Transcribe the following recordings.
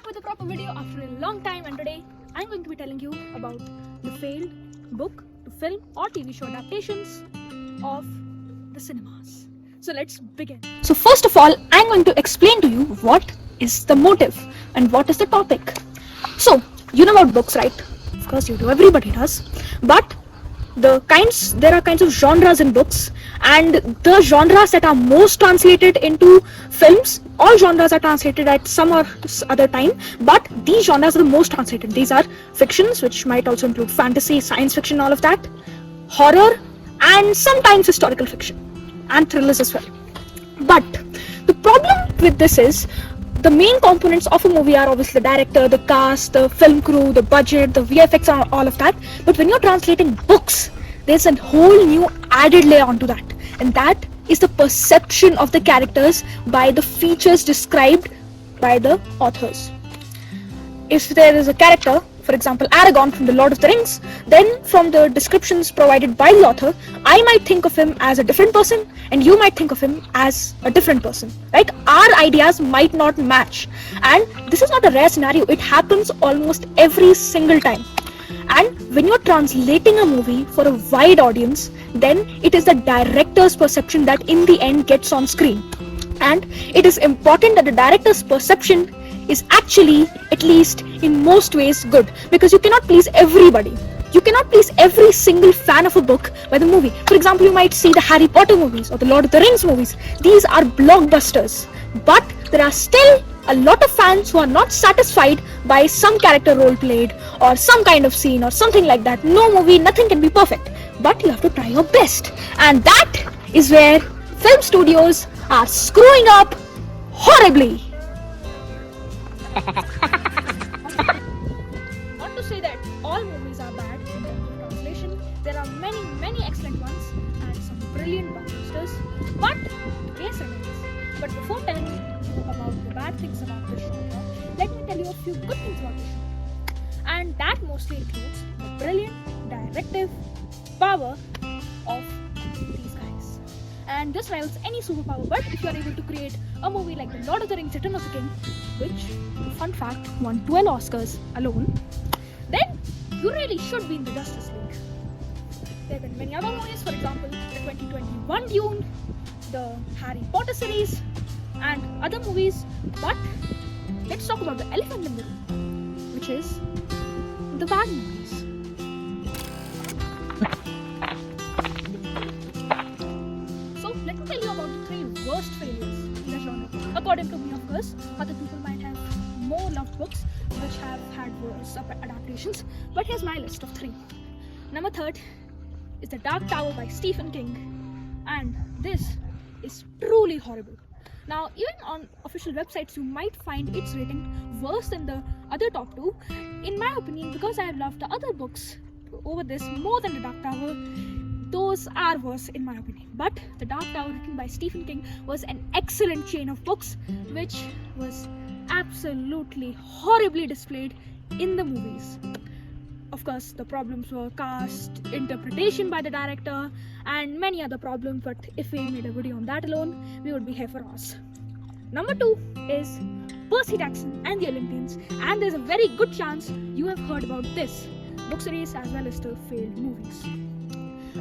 back with a proper video after a long time, and today I'm going to be telling you about the failed book to film or TV show adaptations of the cinemas. So let's begin. So first of all, I'm going to explain to you what is the motive and what is the topic. So you know about books, right? Of course you do, everybody does. But there are kinds of genres in books, and the genres that are most translated into films, all genres are translated at some or other time, but these genres are the most translated. These are fictions, which might also include fantasy, science fiction, all of that, horror, and sometimes historical fiction and thrillers as well. But the problem with this is the main components of a movie are obviously the director, the cast, the film crew, the budget, the VFX, and all of that. But when you're translating books, there's a whole new added layer onto that, and that is the perception of the characters by the features described by the authors. If there is a character, for example Aragorn from the Lord of the Rings, then from the descriptions provided by the author, I might think of him as a different person and you might think of him as a different person, right? Our ideas might not match, and this is not a rare scenario. It happens almost every single time. And when you're translating a movie for a wide audience, then it is the director's perception that in the end gets on screen. And it is important that the director's perception is actually, at least in most ways, good, because you cannot please everybody. You cannot please every single fan of a book by the movie. For example, you might see the Harry Potter movies or the Lord of the Rings movies. These are blockbusters, but there are still a lot of fans who are not satisfied by some character role played or some kind of scene or something like that. No movie, nothing can be perfect, but you have to try your best, and that is where film studios are screwing up horribly. Not to say that all movies are bad in terms of translation. There are many excellent ones and some brilliant blockbusters, but the case remains. But before telling you about the bad things about this genre, let me tell you a few good things about this genre, and that mostly includes the brilliant directive power of these guys. And this rivals any superpower. But if you are able to create a movie like The Lord of the Rings: Return of the King, which, fun fact, won 12 Oscars alone, then you really should be in the Justice League. There have been many other movies, for example, the 2021 Dune, the Harry Potter series, and other movies. But let's talk about the elephant in the room, which is the bad movies. So let me tell you about the 3 worst failures in the genre. According to me, of course, other people might have more loved books which have had worse adaptations, but here's my list of 3. Number 3 is The Dark Tower by Stephen King, and this is truly horrible. Now, even on official websites, you might find its rating worse than the other top 2. In my opinion, because I have loved the other books over this more than The Dark Tower, those are worse in my opinion. But The Dark Tower, written by Stephen King, was an excellent chain of books which was absolutely horribly displayed in the movies. Of course, the problems were cast, interpretation by the director, and many other problems, but if we made a video on that alone, we would be here for hours. Number 2 is Percy Jackson and the Olympians, and there's a very good chance you have heard about this book series as well as the failed movies.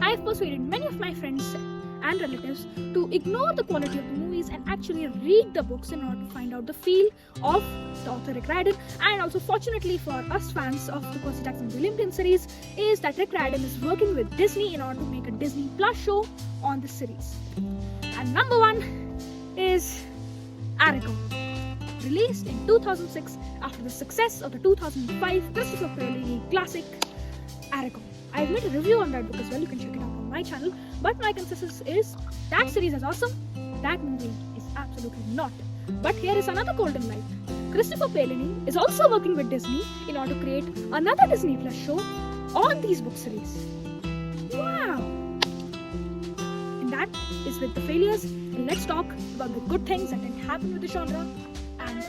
I have persuaded many of my friends and relatives to ignore the quality of the movies and actually read the books in order to find out the feel of the author Rick Riordan. And also, fortunately for us fans of the Percy Jackson the Olympian series, is that Rick Riordan is working with Disney in order to make a Disney Plus show on this series. And number 1 is Aragorn, released in 2006 after the success of the 2005 Christopher Paolini classic Aragorn. I've made a review on that book as well, you can check it out on my channel, but my consensus is that series is awesome, that movie is absolutely not. But here is another golden light. Christopher Paolini is also working with Disney in order to create another Disney Plus show on these book series. Wow! And that is with the failures. And let's talk about the good things that can happen with the genre and we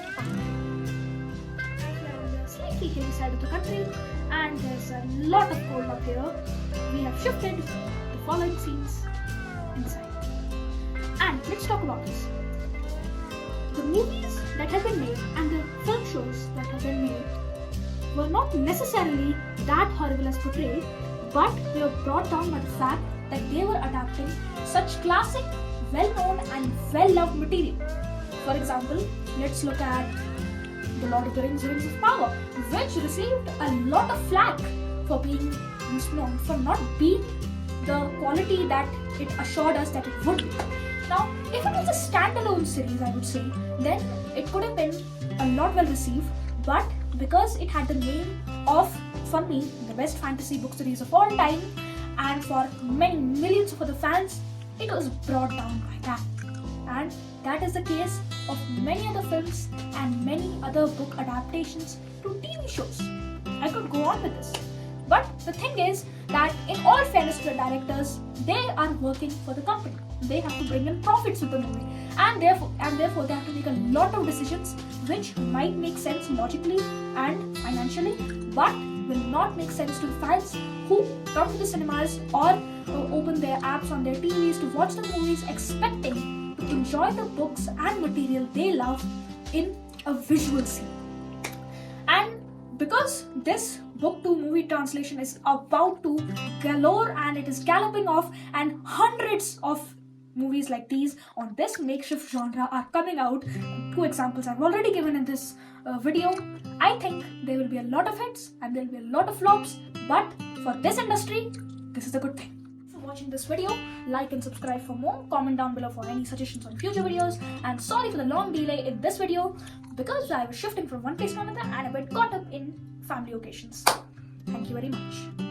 are on the slightly hilly side of the country, and there's a lot of cold up here. We have shifted the following scenes inside. And let's talk about this. The movies that have been made and the film shows that were not necessarily that horrible as portrayed, but they were brought down by the fact that they were adapting such classic, well-known and well-loved material. For example, let's look at The Lord of the Rings, Rings of Power, which received a lot of flack for being known for not being the quality that it assured us that it would be. Now, if it was a standalone series, I would say, then it could have been a lot well received, but because it had the name of, for me, the best fantasy book series of all time, and for many millions of other fans, it was brought down by that. And that is the case of many other films and many other book adaptations to TV shows. I could go on with this. But the thing is that in all fairness to the directors, they are working for the company. They have to bring in profits with the movie, and therefore they have to make a lot of decisions which might make sense logically and financially, but will not make sense to the fans who come to the cinemas or open their apps on their TVs to watch the movies expecting to enjoy the books and material they love in a visual scene. And because this book to movie translation is about to galore and it is galloping off, and hundreds of movies like these on this makeshift genre are coming out, 2 examples I've already given in this video, I think there will be a lot of hits and there will be a lot of flops, but for this industry, this is a good thing. For watching this video, like and subscribe for more, comment down below for any suggestions on future videos, and sorry for the long delay in this video because I was shifting from one place to another and a bit caught up in family occasions. Thank you very much.